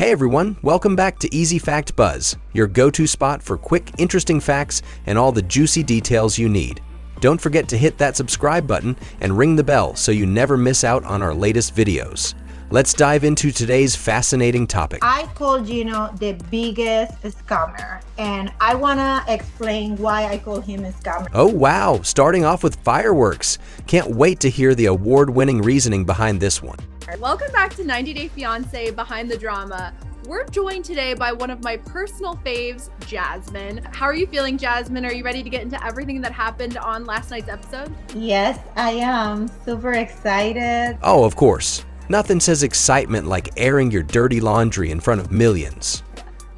Hey everyone, welcome back to Easy Fact Buzz, your go-to spot for quick, interesting facts and all the juicy details you need. Don't forget to hit that subscribe button and ring the bell so you never miss out on our latest videos. Let's dive into today's fascinating topic. I call Gino the biggest scammer, and I want to explain why I call him a scammer. Oh wow, starting off with fireworks. Can't wait to hear the award-winning reasoning behind this one. Welcome back to 90 Day Fiancé Behind the Drama. We're joined today by one of my personal faves, Jasmine. How are you feeling, Jasmine? Are you ready to get into everything that happened on last night's episode? Yes, I am super excited. Oh, of course. Nothing says excitement like airing your dirty laundry in front of millions.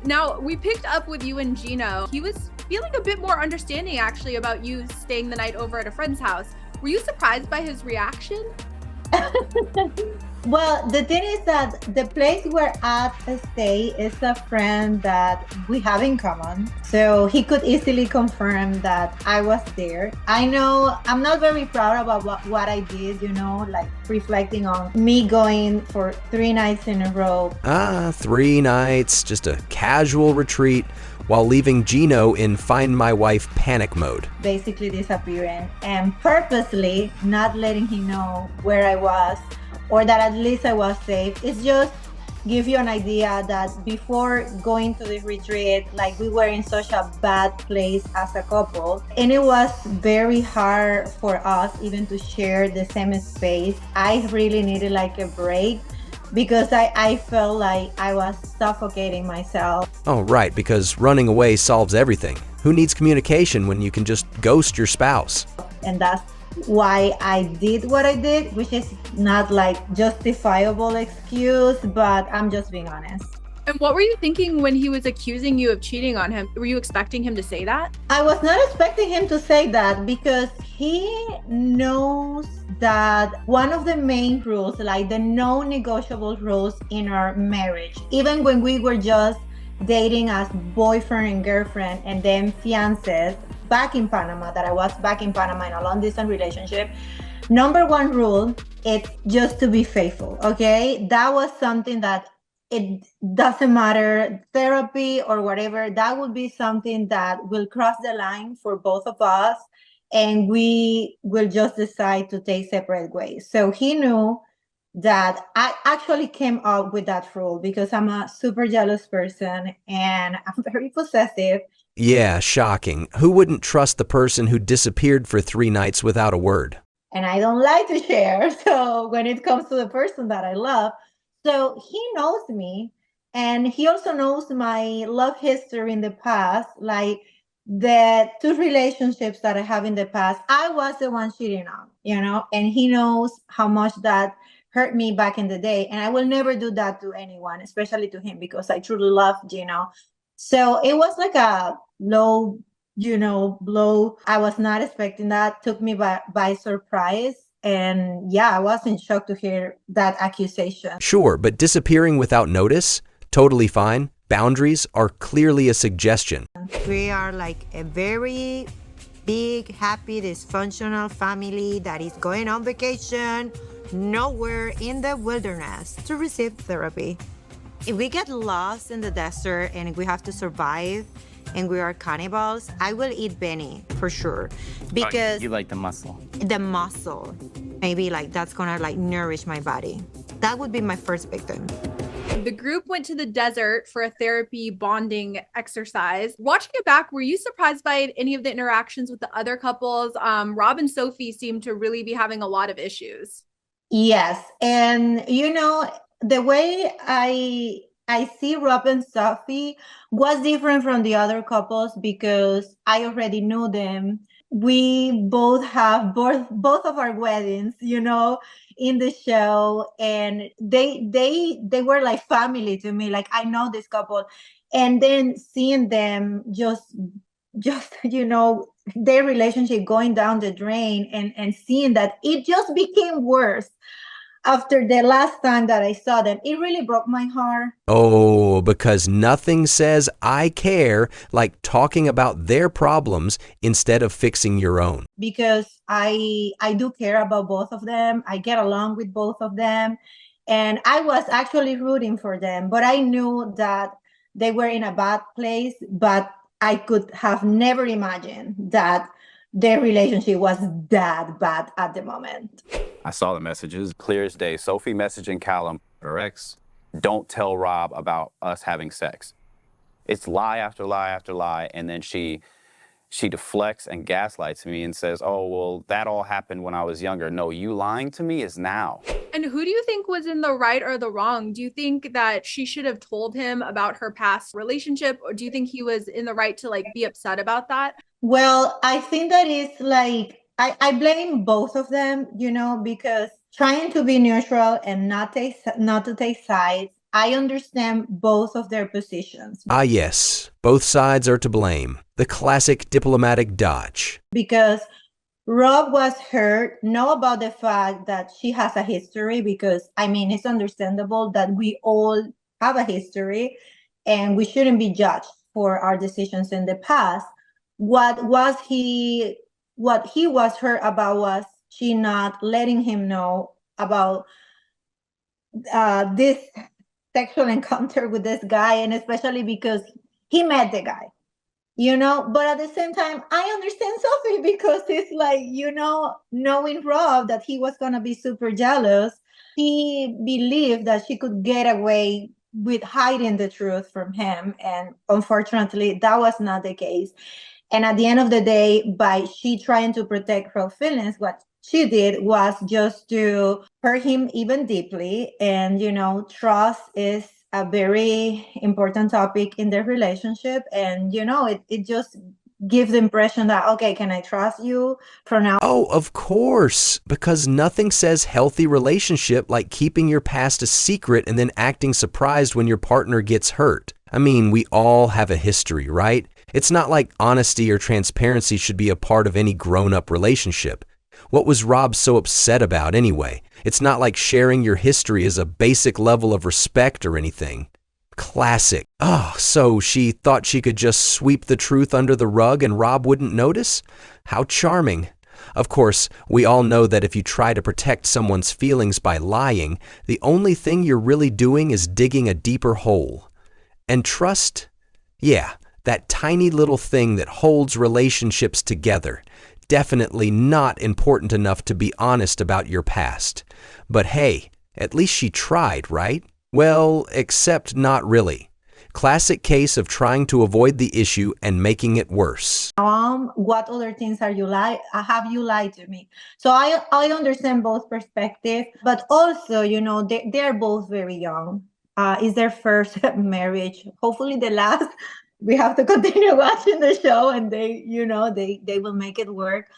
Now, we picked up with you and Gino. He was feeling a bit more understanding, actually, about you staying the night over at a friend's house. Were you surprised by his reaction? Well, the thing is that the place where I stay is a friend that we have in common. So he could easily confirm that I was there. I know I'm not very proud about what I did, like reflecting on me going for 3 nights in a row. 3 nights, just a casual retreat while leaving Gino in Find My Wife panic mode. Basically disappearing and purposely not letting him know where I was, or that at least I was safe. It's just give you an idea that before going to the retreat, like we were in such a bad place as a couple, and it was very hard for us even to share the same space. I really needed like a break because I felt like I was suffocating myself. Oh, right, because running away solves everything. Who needs communication when you can just ghost your spouse? And that's why I did what I did, which is not like justifiable excuse, but I'm just being honest. And what were you thinking when he was accusing you of cheating on him? Were you expecting him to say that? I was not expecting him to say that because he knows that one of the main rules, like the non-negotiable rules in our marriage, even when we were just dating as boyfriend and girlfriend and then fiancés back in Panama, that I was back in Panama in a long distance relationship, number one rule, it's just to be faithful, okay? That was something that it doesn't matter, therapy or whatever, that would be something that will cross the line for both of us and we will just decide to take separate ways. So he knew that I actually came up with that rule because I'm a super jealous person and I'm very possessive. Yeah, shocking. Who wouldn't trust the person who disappeared for 3 nights without a word? And I don't like to share. So when it comes to the person that I love, so he knows me and he also knows my love history in the past, like the 2 relationships that I have in the past, I was the one cheating on, and he knows how much that hurt me back in the day. And I will never do that to anyone, especially to him, because I truly love Gino. So it was like a low, blow. I was not expecting that. Took me by surprise. And yeah, I was in shock to hear that accusation. Sure, but disappearing without notice? Totally fine. Boundaries are clearly a suggestion. We are like a very big, happy, dysfunctional family that is going on vacation nowhere in the wilderness to receive therapy. If we get lost in the desert and we have to survive and we are cannibals, I will eat Benny for sure. Because you like the muscle. The muscle. Maybe like that's gonna like nourish my body. That would be my first victim. The group went to the desert for a therapy bonding exercise. Watching it back, were you surprised by any of the interactions with the other couples? Rob and Sophie seemed to really be having a lot of issues. Yes. And, the way I see Rob and Sophie was different from the other couples because I already knew them. We both have both of our weddings, in the show, and they were like family to me. Like I know this couple, and then seeing them just their relationship going down the drain and seeing that it just became worse after the last time that I saw them, it really broke my heart. Oh, because nothing says I care like talking about their problems instead of fixing your own. Because I do care about both of them. I get along with both of them. And I was actually rooting for them, but I knew that they were in a bad place, but I could have never imagined that their relationship was that bad at the moment. I saw the messages, clear as day. Sophie messaging Callum, her ex, don't tell Rob about us having sex. It's lie after lie after lie, and then she deflects and gaslights me and says, oh, well, that all happened when I was younger. No, you lying to me is now. And who do you think was in the right or the wrong? Do you think that she should have told him about her past relationship, or do you think he was in the right to be upset about that? Well, I think that it's I blame both of them, because trying to be neutral and not to take sides, I understand both of their positions. Ah, yes, both sides are to blame. The classic diplomatic dodge. Because Rob was hurt, know about the fact that she has a history, because it's understandable that we all have a history and we shouldn't be judged for our decisions in the past. What he was hurt about was she not letting him know about this sexual encounter with this guy, and especially because he met the guy. But at the same time, I understand Sophie, because it's knowing Rob that he was going to be super jealous, he believed that she could get away with hiding the truth from him. And unfortunately, that was not the case. And at the end of the day, by she trying to protect her feelings, what she did was just to hurt him even deeply. And, trust is a very important topic in their relationship. And, it just gives the impression that, okay, can I trust you from now? Oh, of course, because nothing says healthy relationship like keeping your past a secret and then acting surprised when your partner gets hurt. We all have a history, right? It's not like honesty or transparency should be a part of any grown-up relationship. What was Rob so upset about anyway? It's not like sharing your history is a basic level of respect or anything. Classic. Oh, so she thought she could just sweep the truth under the rug and Rob wouldn't notice? How charming. Of course, we all know that if you try to protect someone's feelings by lying, the only thing you're really doing is digging a deeper hole. And trust? Yeah, that tiny little thing that holds relationships together. Definitely not important enough to be honest about your past. But hey, at least she tried, right? Well, except not really. Classic case of trying to avoid the issue and making it worse. What other things have you lied to me? So I understand both perspectives, but also, they're both very young. It's their first marriage, hopefully the last. We have to continue watching the show, and they will make it work.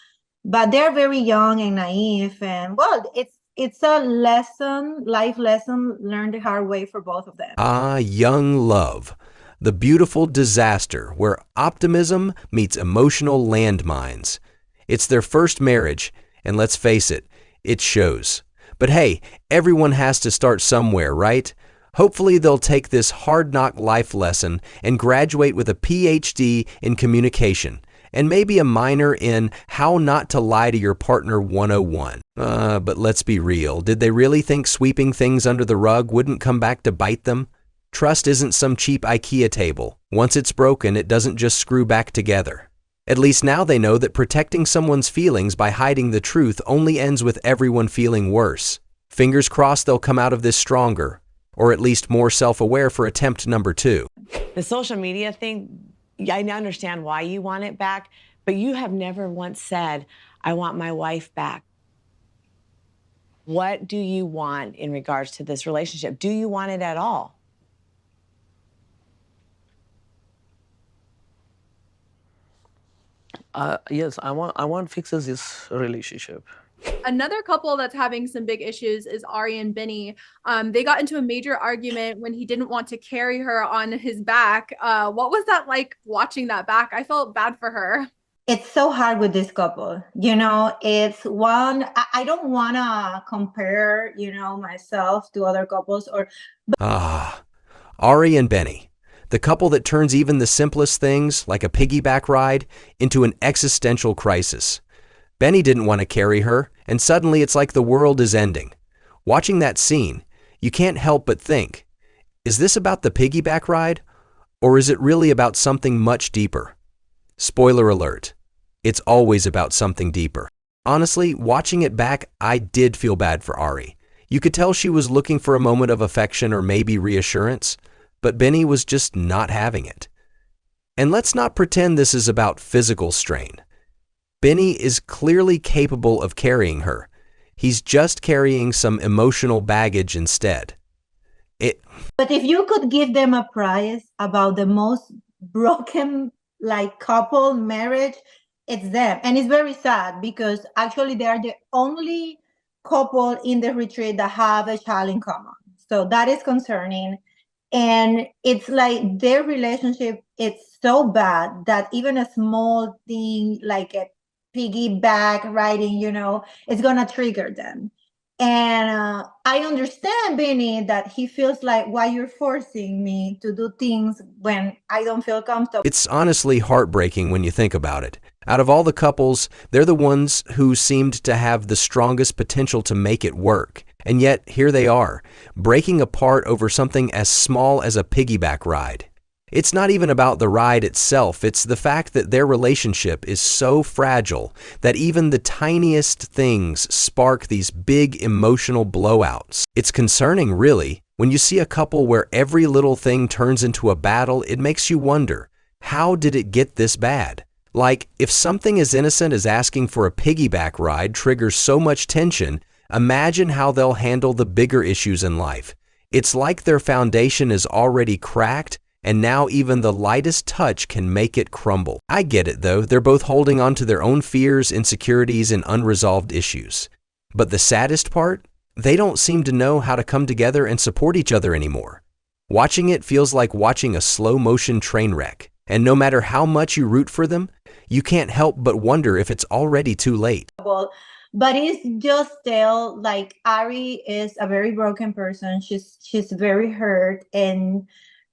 But they're very young and naive, and well, it's a life lesson learned the hard way for both of them. Ah, young love. The beautiful disaster where optimism meets emotional landmines. It's their first marriage, and let's face it, it shows. But hey, everyone has to start somewhere, right? Hopefully they'll take this hard-knock life lesson and graduate with a PhD in communication and maybe a minor in How Not to Lie to Your Partner 101. But let's be real. Did they really think sweeping things under the rug wouldn't come back to bite them? Trust isn't some cheap IKEA table. Once it's broken, it doesn't just screw back together. At least now they know that protecting someone's feelings by hiding the truth only ends with everyone feeling worse. Fingers crossed they'll come out of this stronger, or at least more self-aware for attempt number 2. The social media thing, I understand why you want it back, but you have never once said, I want my wife back. What do you want in regards to this relationship? Do you want it at all? Yes, I want fixes this relationship. Another couple that's having some big issues is Ari and Bini. They got into a major argument when he didn't want to carry her on his back. What was that like watching that back? I felt bad for her. It's so hard with this couple. It's one, I don't want to compare, myself to other couples Ari and Bini. The couple that turns even the simplest things, like a piggyback ride, into an existential crisis. Bini didn't want to carry her, and suddenly it's like the world is ending. Watching that scene, you can't help but think, is this about the piggyback ride? Or is it really about something much deeper? Spoiler alert, it's always about something deeper. Honestly, watching it back, I did feel bad for Ari. You could tell she was looking for a moment of affection or maybe reassurance, but Bini was just not having it. And let's not pretend this is about physical strain. Bini is clearly capable of carrying her. He's just carrying some emotional baggage instead. But if you could give them a prize about the most broken couple marriage, it's them. And it's very sad because actually they are the only couple in the retreat that have a child in common. So that is concerning. And it's like their relationship, it's so bad that even a small thing like a piggyback riding, it's gonna trigger them. And I understand Benny that he feels like, why you're forcing me to do things when I don't feel comfortable. It's honestly heartbreaking when you think about it. Out of all the couples, they're the ones who seemed to have the strongest potential to make it work. And yet, here they are, breaking apart over something as small as a piggyback ride. It's not even about the ride itself, it's the fact that their relationship is so fragile that even the tiniest things spark these big emotional blowouts. It's concerning, really. When you see a couple where every little thing turns into a battle, it makes you wonder, how did it get this bad? Like, if something as innocent as asking for a piggyback ride triggers so much tension, imagine how they'll handle the bigger issues in life. It's like their foundation is already cracked, and now even the lightest touch can make it crumble. I get it though, they're both holding on to their own fears, insecurities, and unresolved issues. But the saddest part? They don't seem to know how to come together and support each other anymore. Watching it feels like watching a slow-motion train wreck, and no matter how much you root for them, you can't help but wonder if it's already too late. But it's just still like Ari is a very broken person. She's very hurt, and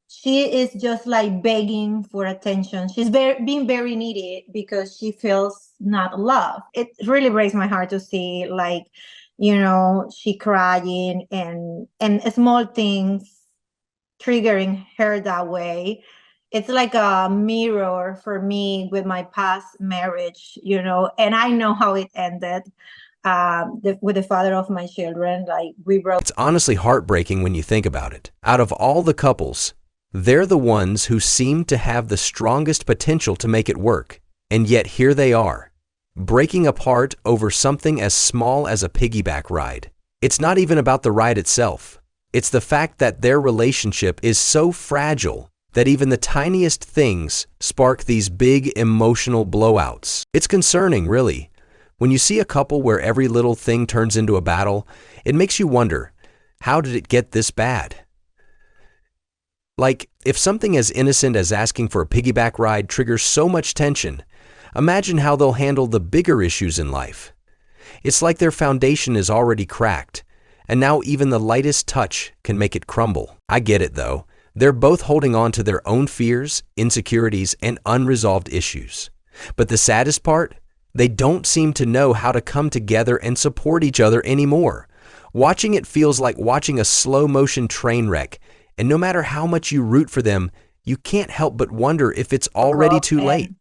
she is just like begging for attention. She's being very needy because she feels not loved. It really breaks my heart to see she crying and small things triggering her that way. It's like a mirror for me with my past marriage, and I know how it ended with the father of my children. Like, we broke. It's honestly heartbreaking when you think about it. Out of all the couples, they're the ones who seem to have the strongest potential to make it work. And yet here they are, breaking apart over something as small as a piggyback ride. It's not even about the ride itself. It's the fact that their relationship is so fragile that even the tiniest things spark these big emotional blowouts. It's concerning, really. When you see a couple where every little thing turns into a battle, it makes you wonder, how did it get this bad? Like, if something as innocent as asking for a piggyback ride triggers so much tension, imagine how they'll handle the bigger issues in life. It's like their foundation is already cracked, and now even the lightest touch can make it crumble. I get it though. They're both holding on to their own fears, insecurities, and unresolved issues. But the saddest part? They don't seem to know how to come together and support each other anymore. Watching it feels like watching a slow-motion train wreck, and no matter how much you root for them, you can't help but wonder if it's already too late.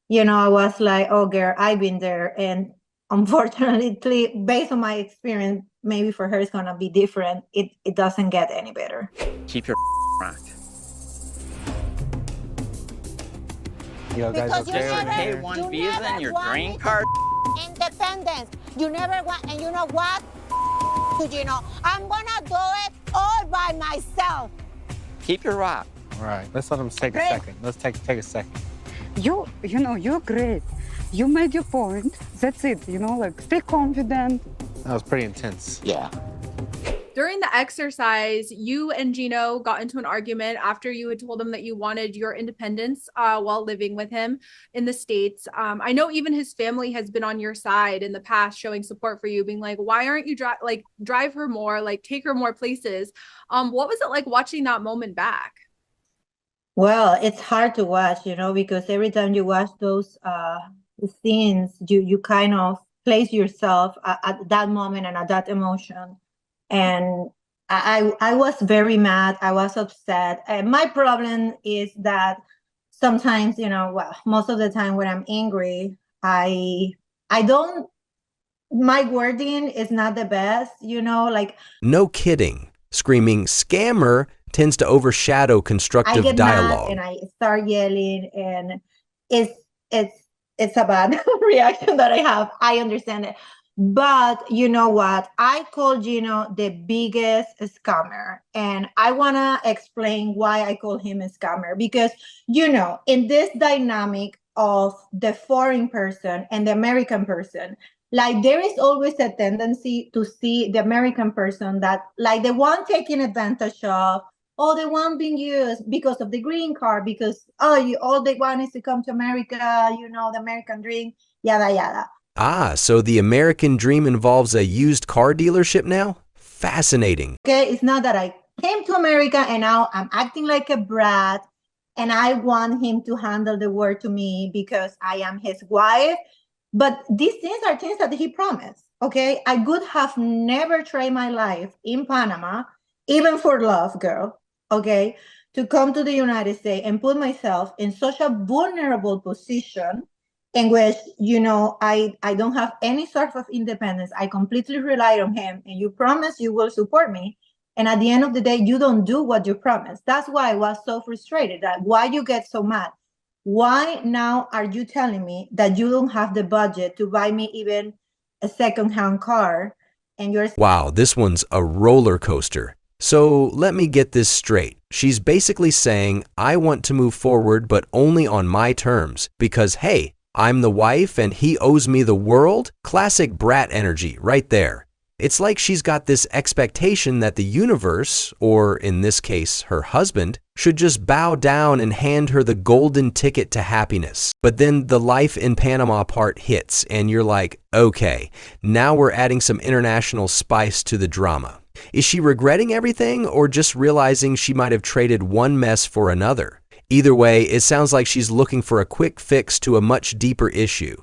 I was like, oh girl, I've been there. And unfortunately, based on my experience, maybe for her it's gonna be different. It doesn't get any better. Keep your rocked. Yo, guys, Because you okay? K1 visa and your green card. Independence. You never want, and you know what? I'm gonna do it all by myself. Keep your rock. All right, let's let them take a second. Let's take a second. You're great. You made your point. That's it. Stay confident. That was pretty intense. Yeah. During the exercise, you and Gino got into an argument after you had told him that you wanted your independence while living with him in the States. I know even his family has been on your side in the past, showing support for you, being like, why aren't you drive her more, take her more places? What was it like watching that moment back? Well, it's hard to watch, because every time you watch those scenes, you kind of place yourself at that moment and at that emotion. And I was very mad. I was upset. And my problem is that sometimes, well, most of the time when I'm angry, I don't, my wording is not the best, like. No kidding. Screaming scammer tends to overshadow I constructive get dialogue. mad and I start yelling, and it's a bad reaction that I have. I understand it. But you know what? I call Gino the biggest scammer. And I want to explain why I call him a scammer. Because, in this dynamic of the foreign person and the American person, like there is always a tendency to see the American person that like the one taking advantage of, or the one being used because of the green card, because all they want is to come to America, the American dream, yada yada. Ah, so the American dream involves a used car dealership now? Fascinating. Okay, it's not that I came to America and now I'm acting like a brat and I want him to handle the world to me because I am his wife. But these things are things that he promised, okay? I would have never traded my life in Panama, even for love, girl, okay, to come to the United States and put myself in such a vulnerable position in which, I don't have any sort of independence. I completely rely on him, and you promise you will support me. And at the end of the day, you don't do what you promised. That's why I was so frustrated. That why you get so mad? Why now are you telling me that you don't have the budget to buy me even a second-hand car? And you're Wow, this one's a roller coaster. So let me get this straight. She's basically saying, I want to move forward, but only on my terms. Because, hey, I'm the wife and he owes me the world? Classic brat energy right there. It's like she's got this expectation that the universe, or in this case, her husband, should just bow down and hand her the golden ticket to happiness. But then the life in Panama part hits and you're like, okay, now we're adding some international spice to the drama. Is she regretting everything or just realizing she might have traded one mess for another? Either way, it sounds like she's looking for a quick fix to a much deeper issue.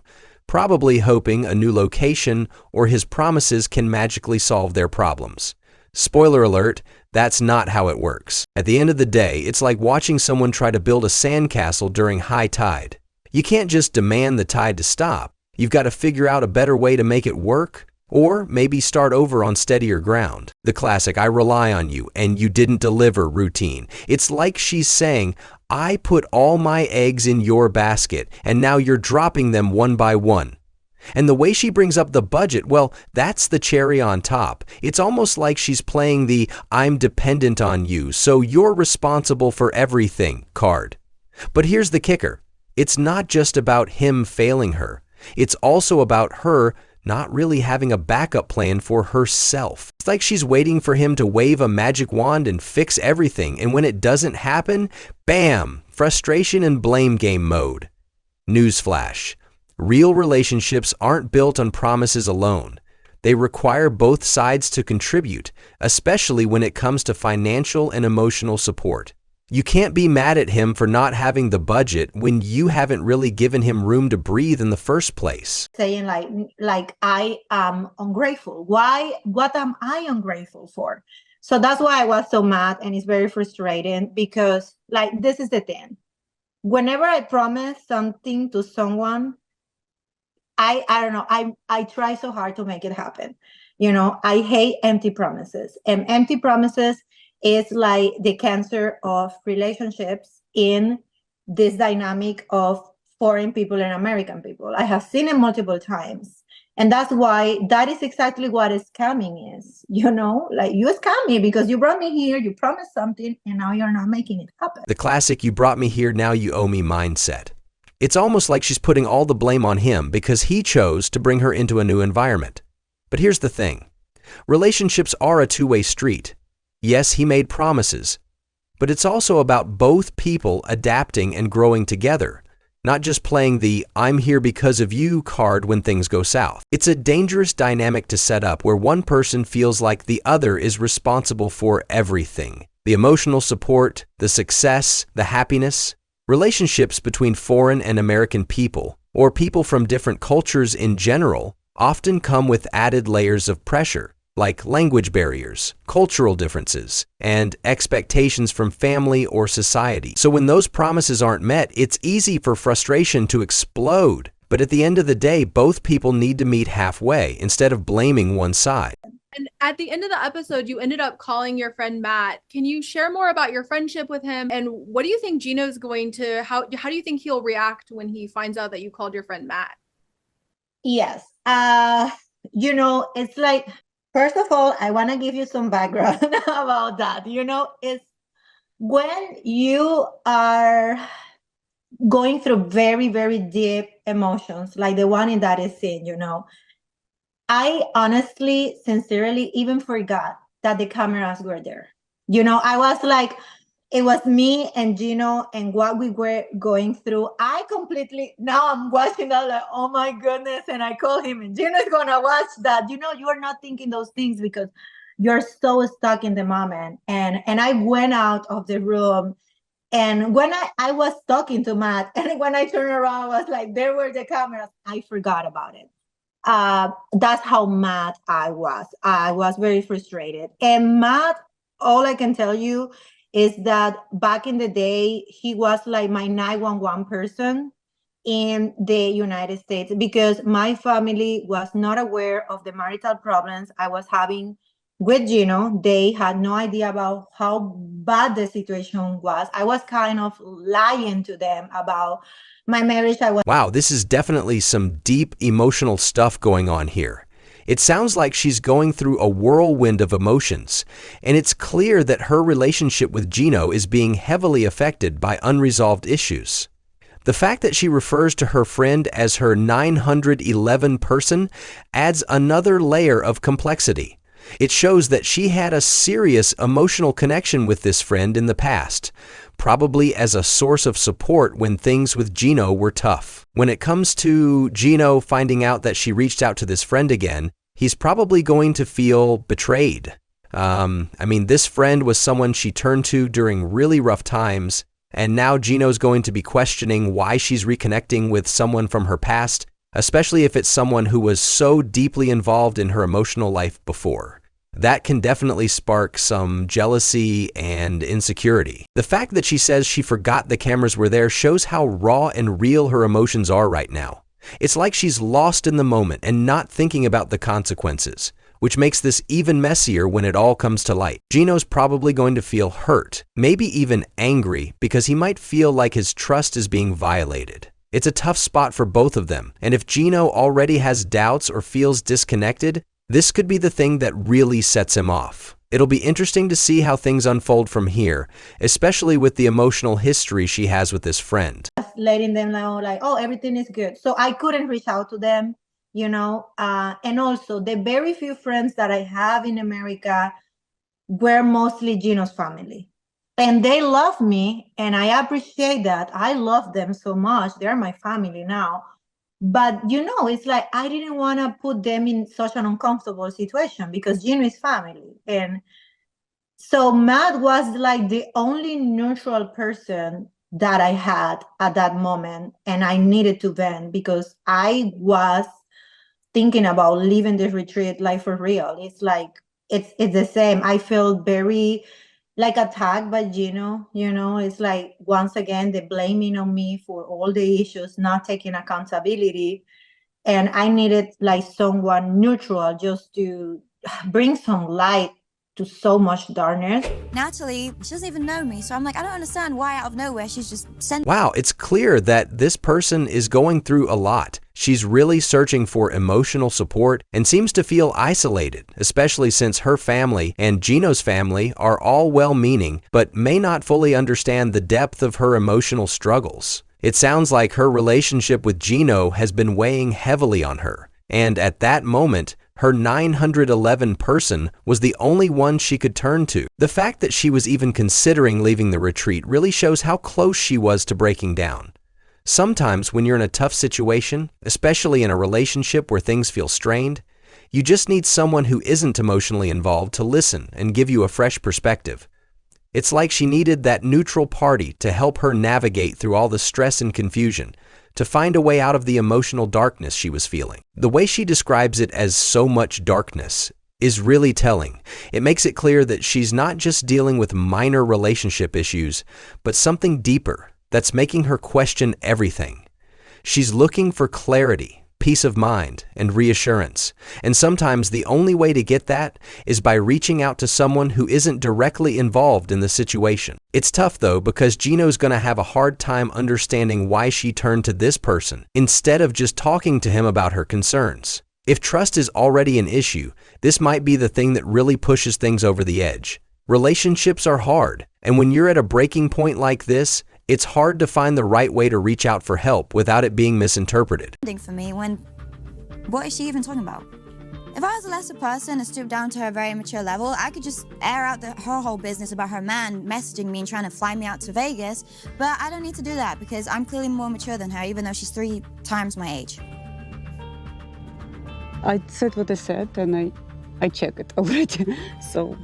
Probably hoping a new location or his promises can magically solve their problems. Spoiler alert, that's not how it works. At the end of the day, it's like watching someone try to build a sandcastle during high tide. You can't just demand the tide to stop. You've got to figure out a better way to make it work, or maybe start over on steadier ground. The classic, I rely on you and you didn't deliver routine. It's like she's saying, I put all my eggs in your basket and now you're dropping them one by one. And the way she brings up the budget, well, that's the cherry on top. It's almost like she's playing the I'm dependent on you, so you're responsible for everything card. But here's the kicker. It's not just about him failing her. It's also about her not really having a backup plan for herself. It's like she's waiting for him to wave a magic wand and fix everything, and when it doesn't happen, bam, frustration and blame game mode. Newsflash. Real relationships aren't built on promises alone. They require both sides to contribute, especially when it comes to financial and emotional support. You can't be mad at him for not having the budget when you haven't really given him room to breathe in the first place. Saying like I am ungrateful. What am I ungrateful for? So that's why I was so mad, and it's very frustrating because like this is the thing. Whenever I promise something to someone, I don't know, I try so hard to make it happen. I hate empty promises, and empty promises is like the cancer of relationships in this dynamic of foreign people and American people. I have seen it multiple times. And that's why that is exactly what scamming is. Like you scam me because you brought me here, you promised something, and now you're not making it happen. The classic you brought me here, now you owe me mindset. It's almost like she's putting all the blame on him because he chose to bring her into a new environment. But here's the thing. Relationships are a two-way street. Yes, he made promises, but it's also about both people adapting and growing together, not just playing the I'm here because of you card when things go south. It's a dangerous dynamic to set up where one person feels like the other is responsible for everything. The emotional support, the success, the happiness. Relationships between foreign and American people, or people from different cultures in general, often come with added layers of pressure. like language barriers, cultural differences, and expectations from family or society. So when those promises aren't met, it's easy for frustration to explode. But at the end of the day, both people need to meet halfway instead of blaming one side. And at the end of the episode, you ended up calling your friend Matt. Can you share more about your friendship with him? And what do you think Gino's going to, how do you think he'll react when he finds out that you called your friend Matt? Yes. It's like, first of all, I want to give you some background about that. It's when you are going through very, very deep emotions, like the one in that scene, I honestly, sincerely even forgot that the cameras were there. I was like, it was me and Gino and what we were going through. Now I'm watching that like, oh my goodness. And I call him and Gino's going to watch that. You are not thinking those things because you're so stuck in the moment. And I went out of the room. And when I was talking to Matt, and when I turned around, I was like, there were the cameras. I forgot about it. That's how mad I was. I was very frustrated. And Matt, all I can tell you is that back in the day, he was like my 911 person in the United States because my family was not aware of the marital problems I was having with Gino. They had no idea about how bad the situation was. I was kind of lying to them about my marriage. Wow, this is definitely some deep emotional stuff going on here. It sounds like she's going through a whirlwind of emotions, and it's clear that her relationship with Gino is being heavily affected by unresolved issues. The fact that she refers to her friend as her 911 person adds another layer of complexity. It shows that she had a serious emotional connection with this friend in the past, probably as a source of support when things with Gino were tough. When it comes to Gino finding out that she reached out to this friend again, he's probably going to feel betrayed. This friend was someone she turned to during really rough times, and now Gino's going to be questioning why she's reconnecting with someone from her past, especially if it's someone who was so deeply involved in her emotional life before. That can definitely spark some jealousy and insecurity. The fact that she says she forgot the cameras were there shows how raw and real her emotions are right now. It's like she's lost in the moment and not thinking about the consequences, which makes this even messier when it all comes to light. Gino's probably going to feel hurt, maybe even angry, because he might feel like his trust is being violated. It's a tough spot for both of them, and if Gino already has doubts or feels disconnected, this could be the thing that really sets him off. It'll be interesting to see how things unfold from here, especially with the emotional history she has with this friend. Letting them know like, oh, everything is good. So I couldn't reach out to them, and also the very few friends that I have in America were mostly Gino's family. And they love me, and I appreciate that. I love them so much. They're my family now. But, it's like I didn't want to put them in such an uncomfortable situation because Gino is family. And so Matt was like the only neutral person that I had at that moment. And I needed to vent because I was thinking about leaving the retreat like for real. It's like, it's the same. I feel very like attacked by Gino, it's like, once again, the blaming on me for all the issues, not taking accountability. And I needed like someone neutral just to bring some light to so much darkness. Natalie, she doesn't even know me, so I'm like, I don't understand why out of nowhere she's just sent. Wow, it's clear that this person is going through a lot. She's really searching for emotional support and seems to feel isolated, especially since her family and Gino's family are all well-meaning, but may not fully understand the depth of her emotional struggles. It sounds like her relationship with Gino has been weighing heavily on her, and at that moment, her 911 person was the only one she could turn to. The fact that she was even considering leaving the retreat really shows how close she was to breaking down. Sometimes when you're in a tough situation, especially in a relationship where things feel strained, you just need someone who isn't emotionally involved to listen and give you a fresh perspective. It's like she needed that neutral party to help her navigate through all the stress and confusion, to find a way out of the emotional darkness she was feeling. The way she describes it as so much darkness is really telling. It makes it clear that she's not just dealing with minor relationship issues, but something deeper that's making her question everything. She's looking for clarity, peace of mind, and reassurance. And sometimes the only way to get that is by reaching out to someone who isn't directly involved in the situation. It's tough though, because Gino's going to have a hard time understanding why she turned to this person instead of just talking to him about her concerns. If trust is already an issue, this might be the thing that really pushes things over the edge. Relationships are hard, and when you're at a breaking point like this, it's hard to find the right way to reach out for help without it being misinterpreted. For me, what is she even talking about? If I was a lesser person and stooped down to her very mature level, I could just air out her whole business about her man messaging me and trying to fly me out to Vegas, but I don't need to do that because I'm clearly more mature than her, even though she's 3 times my age. I said what I said, and I checked it already, so...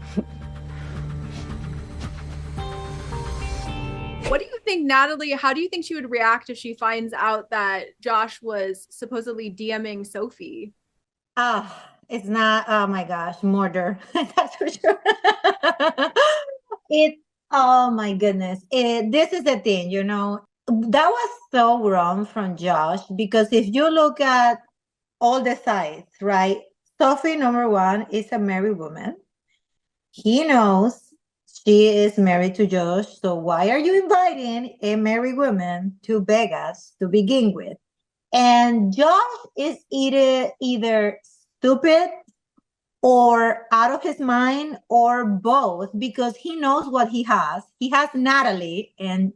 What do you think, Natalie, how do you think she would react if she finds out that Josh was supposedly DMing Sophie? It's not, oh my gosh, murder. That's for sure. Oh my goodness. This is the thing, you know, that was so wrong from Josh, because if you look at all the sides, right? Sophie, number one, is a married woman. He knows she is married to Josh, so why are you inviting a married woman to Vegas to begin with? And Josh is either stupid or out of his mind or both, because he knows what he has. He has Natalie, and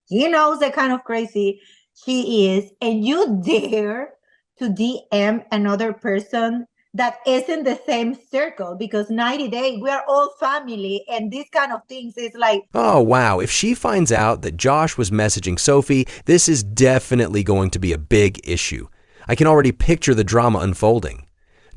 he knows the kind of crazy she is, and you dare to DM another person that isn't the same circle, because 90 days, we are all family, and these kind of things is like... Oh, wow. If she finds out that Josh was messaging Sophie, this is definitely going to be a big issue. I can already picture the drama unfolding.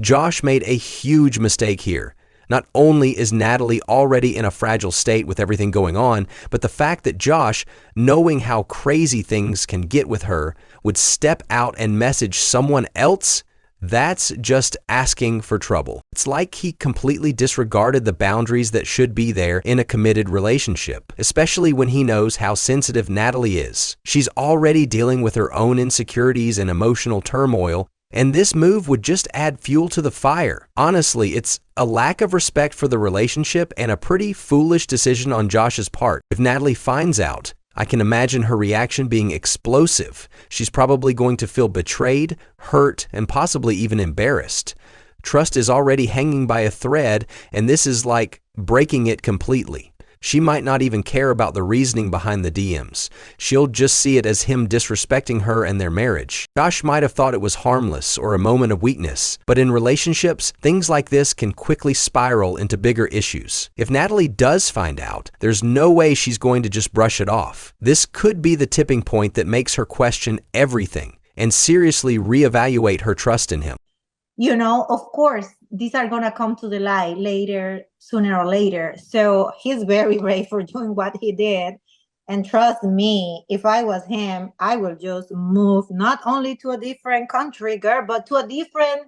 Josh made a huge mistake here. Not only is Natalie already in a fragile state with everything going on, but the fact that Josh, knowing how crazy things can get with her, would step out and message someone else, that's just asking for trouble. It's like he completely disregarded the boundaries that should be there in a committed relationship, especially when he knows how sensitive Natalie is. She's already dealing with her own insecurities and emotional turmoil, and this move would just add fuel to the fire. Honestly, it's a lack of respect for the relationship and a pretty foolish decision on Josh's part. If Natalie finds out, I can imagine her reaction being explosive. She's probably going to feel betrayed, hurt, and possibly even embarrassed. Trust is already hanging by a thread, and this is like breaking it completely. She might not even care about the reasoning behind the DMs. She'll just see it as him disrespecting her and their marriage. Josh might have thought it was harmless or a moment of weakness, but in relationships, things like this can quickly spiral into bigger issues. If Natalie does find out, there's no way she's going to just brush it off. This could be the tipping point that makes her question everything and seriously reevaluate her trust in him. You know, of course, these are going to come to the light later, sooner or later. So he's very brave for doing what he did. And trust me, if I was him, I would just move not only to a different country, girl, but to a different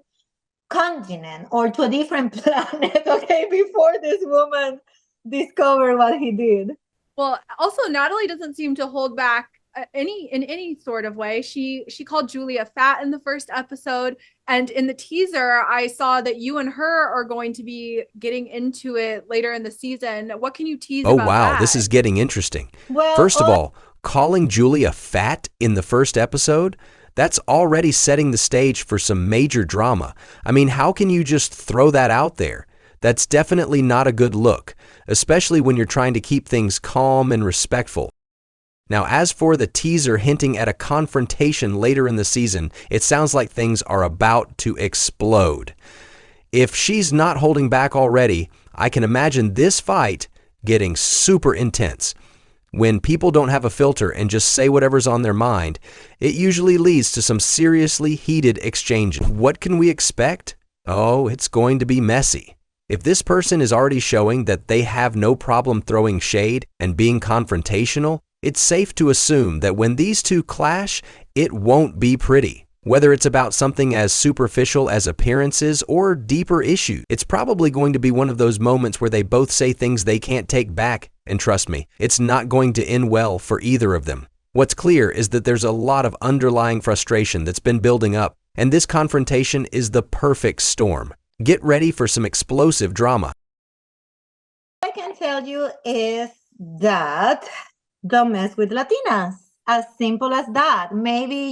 continent or to a different planet, okay, before this woman discovered what he did. Well, also, Natalie doesn't seem to hold back in any sort of way. She called Julia fat in the first episode, and in the teaser I saw that you and her are going to be getting into it later in the season. What can you tease about that? This is getting interesting. Well, first of all, calling Julia fat in the first episode, that's already setting the stage for some major drama. I mean, how can you just throw that out there? That's definitely not a good look, especially when you're trying to keep things calm and respectful. Now, as for the teaser hinting at a confrontation later in the season, it sounds like things are about to explode. If she's not holding back already, I can imagine this fight getting super intense. When people don't have a filter and just say whatever's on their mind, it usually leads to some seriously heated exchanges. What can we expect? Oh, it's going to be messy. If this person is already showing that they have no problem throwing shade and being confrontational, it's safe to assume that when these two clash, it won't be pretty. Whether it's about something as superficial as appearances or deeper issues, it's probably going to be one of those moments where they both say things they can't take back. And trust me, it's not going to end well for either of them. What's clear is that there's a lot of underlying frustration that's been building up, and this confrontation is the perfect storm. Get ready for some explosive drama. What I can tell you is that don't mess with Latinas. As simple as that. Maybe,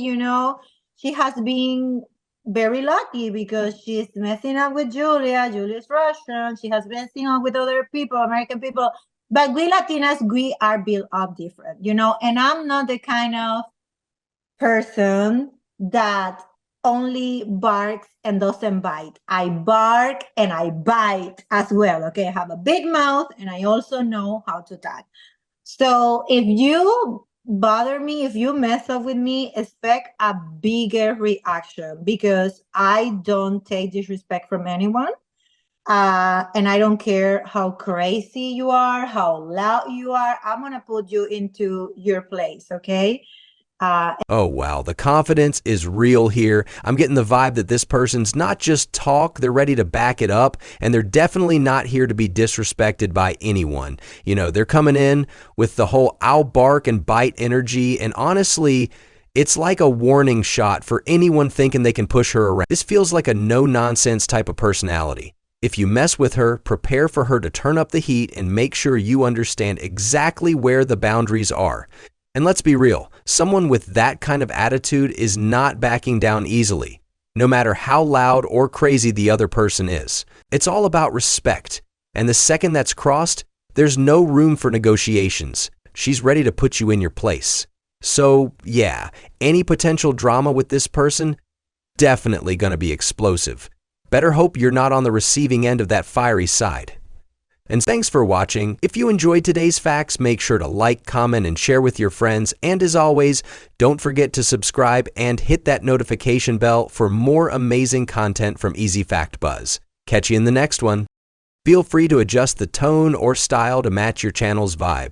she has been very lucky because she's messing up with Julia. Julia's Russian. She has been messing up with other people, American people. But we Latinas, we are built up different, and I'm not the kind of person that only barks and doesn't bite. I bark and I bite as well, okay? I have a big mouth and I also know how to tag. So if you bother me, if you mess up with me, expect a bigger reaction because I don't take disrespect from anyone. And I don't care how crazy you are, how loud you are. I'm going to put you into your place, okay? Oh, wow. The confidence is real here. I'm getting the vibe that this person's not just talk, they're ready to back it up, and they're definitely not here to be disrespected by anyone. They're coming in with the whole I'll bark and bite energy, and honestly, it's like a warning shot for anyone thinking they can push her around. This feels like a no-nonsense type of personality. If you mess with her, prepare for her to turn up the heat and make sure you understand exactly where the boundaries are. And let's be real, someone with that kind of attitude is not backing down easily, no matter how loud or crazy the other person is. It's all about respect. And the second that's crossed, there's no room for negotiations. She's ready to put you in your place. So yeah, any potential drama with this person, definitely gonna be explosive. Better hope you're not on the receiving end of that fiery side. And thanks for watching. If you enjoyed today's facts, make sure to like, comment, and share with your friends. And as always, don't forget to subscribe and hit that notification bell for more amazing content from Easy Fact Buzz. Catch you in the next one. Feel free to adjust the tone or style to match your channel's vibe.